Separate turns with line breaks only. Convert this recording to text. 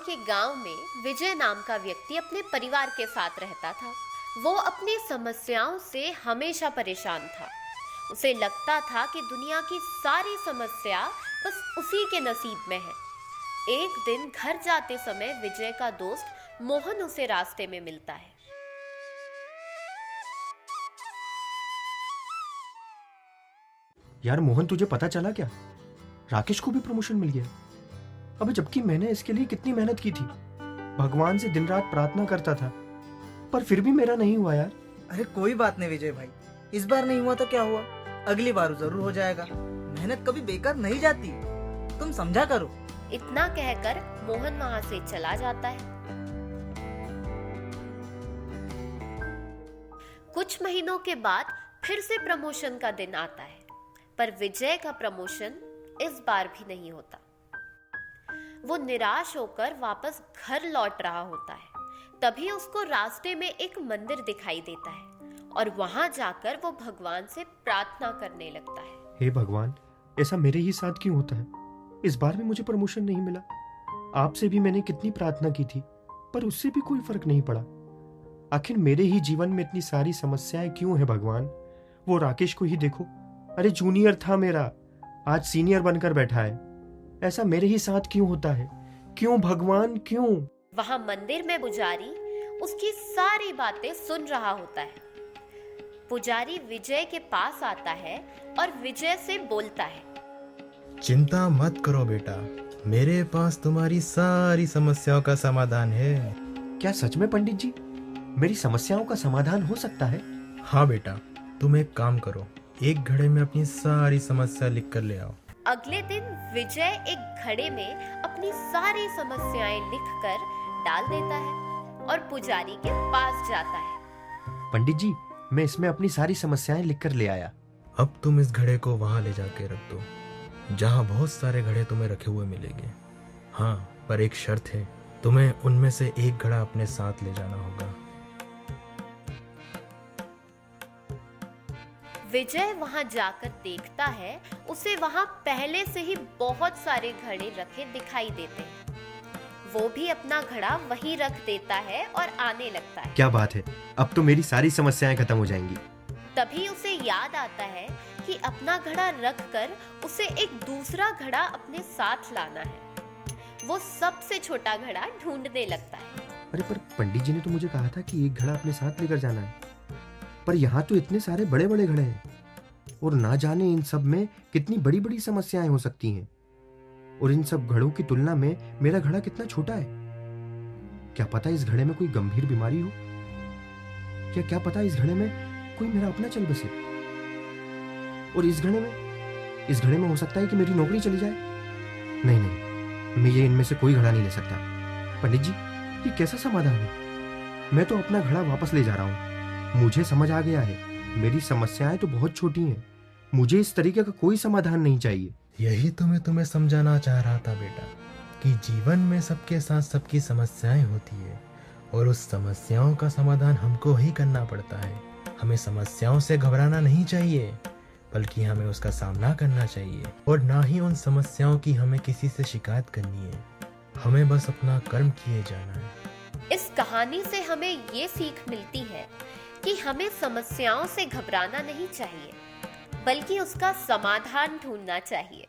के गांव में विजय नाम का व्यक्ति अपने परिवार के साथ रहता था। वो अपनी समस्याओं से हमेशा परेशान था। उसे लगता था कि दुनिया की सारी समस्या बस उसी के नसीब में है। एक दिन घर जाते समय विजय का दोस्त मोहन उसे रास्ते में मिलता है।
यार मोहन, तुझे पता चला क्या? राकेश को भी प्रमोशन मिल गया। अबे जबकि मैंने इसके लिए कितनी मेहनत की थी, भगवान से दिन रात प्रार्थना करता था, पर फिर भी मेरा नहीं हुआ यार।
अरे कोई बात नहीं विजय भाई, इस बार नहीं हुआ तो क्या हुआ, अगली बार जरूर हो जाएगा। मेहनत कभी बेकार नहीं जाती, तुम समझा करो।
इतना कहकर मोहन वहां से चला जाता है। कुछ महीनों के बाद फिर से प्रमोशन का दिन आता है, पर विजय का प्रमोशन इस बार भी नहीं होता। वो निराश होकर वापस घर लौट रहा होता है। तभी उसको रास्ते में एक मंदिर दिखाई देता है और वहां जाकर वो भगवान से प्रार्थना करने लगता है।
हे भगवान, ऐसा मेरे ही साथ क्यों होता है? इस बार भी मुझे प्रमोशन नहीं मिला। आपसे भी मैंने कितनी प्रार्थना की थी, पर उससे भी कोई फर्क नहीं पड़ा। आखिर मेरे ही जीवन में इतनी सारी समस्याएं क्यों है भगवान? वो राकेश को ही देखो, अरे जूनियर था मेरा, आज सीनियर बनकर बैठा है। ऐसा मेरे ही साथ क्यों होता है? क्यों भगवान, क्यों?
वहां मंदिर में पुजारी उसकी सारी बातें सुन रहा होता है। पुजारी विजय के पास आता है और विजय से बोलता है,
चिंता मत करो बेटा, मेरे पास तुम्हारी सारी समस्याओं का समाधान है।
क्या सच में पंडित जी, मेरी समस्याओं का समाधान हो सकता है?
हाँ बेटा, तुम एक काम करो, एक घड़े में अपनी सारी समस्या लिख कर ले आओ।
अगले दिन विजय एक घड़े में अपनी सारी समस्याएं लिखकर डाल देता है और पुजारी के पास जाता है।
पंडित जी, मैं इसमें अपनी सारी समस्याएं लिखकर ले आया।
अब तुम इस घड़े को वहां ले जाके रख दो, जहां बहुत सारे घड़े तुम्हें रखे हुए मिलेंगे। हाँ, पर एक शर्त है, तुम्हें उनमें से एक घड़ा अपने साथ ले जाना होगा।
विजय वहां जाकर देखता है, उसे वहां पहले से ही बहुत सारे घड़े रखे दिखाई देते हैं। वो भी अपना घड़ा वहीं रख देता है और आने लगता है।
क्या बात है, अब तो मेरी सारी समस्याएं खत्म हो जाएंगी।
तभी उसे याद आता है कि अपना घड़ा रखकर उसे एक दूसरा घड़ा अपने साथ लाना है। वो सबसे छोटा घड़ा ढूंढने लगता है।
अरे पर पंडित जी ने तो मुझे कहा था कि एक घड़ा अपने साथ लेकर जाना है, पर यहाँ तो इतने सारे बड़े बड़े घड़े हैं और ना जाने इन सब में कितनी बड़ी बड़ी समस्याएं हो सकती हैं। और इन सब घड़ों की तुलना में मेरा घड़ा कितना छोटा है। क्या पता इस घड़े में कोई गंभीर बीमारी हो, या क्या पता इस घड़े में कोई मेरा अपना चल बसे, और इस घड़े में हो सकता है कि मेरी नौकरी चली जाए। नहीं नहीं, मैं ये इनमें से कोई घड़ा नहीं ले सकता। पंडित जी, ये कैसा समाधान है? मैं तो अपना घड़ा वापस ले जा रहा हूँ। मुझे समझ आ गया है, मेरी समस्याएं तो बहुत छोटी हैं, मुझे इस तरीके का कोई समाधान नहीं चाहिए।
यही तो मैं तुम्हें समझाना चाह रहा था बेटा, कि जीवन में सबके साथ सबकी समस्याएं होती है और उस समस्याओं का समाधान हमको ही करना पड़ता है। हमें समस्याओं से घबराना नहीं चाहिए, बल्कि हमें उसका सामना करना चाहिए, और ना ही उन समस्याओं की हमें किसी से शिकायत करनी है। हमें बस अपना कर्म किए जाना है।
इस कहानी से हमें ये सीख मिलती है कि हमें समस्याओं से घबराना नहीं चाहिए, बल्कि उसका समाधान ढूंढना चाहिए।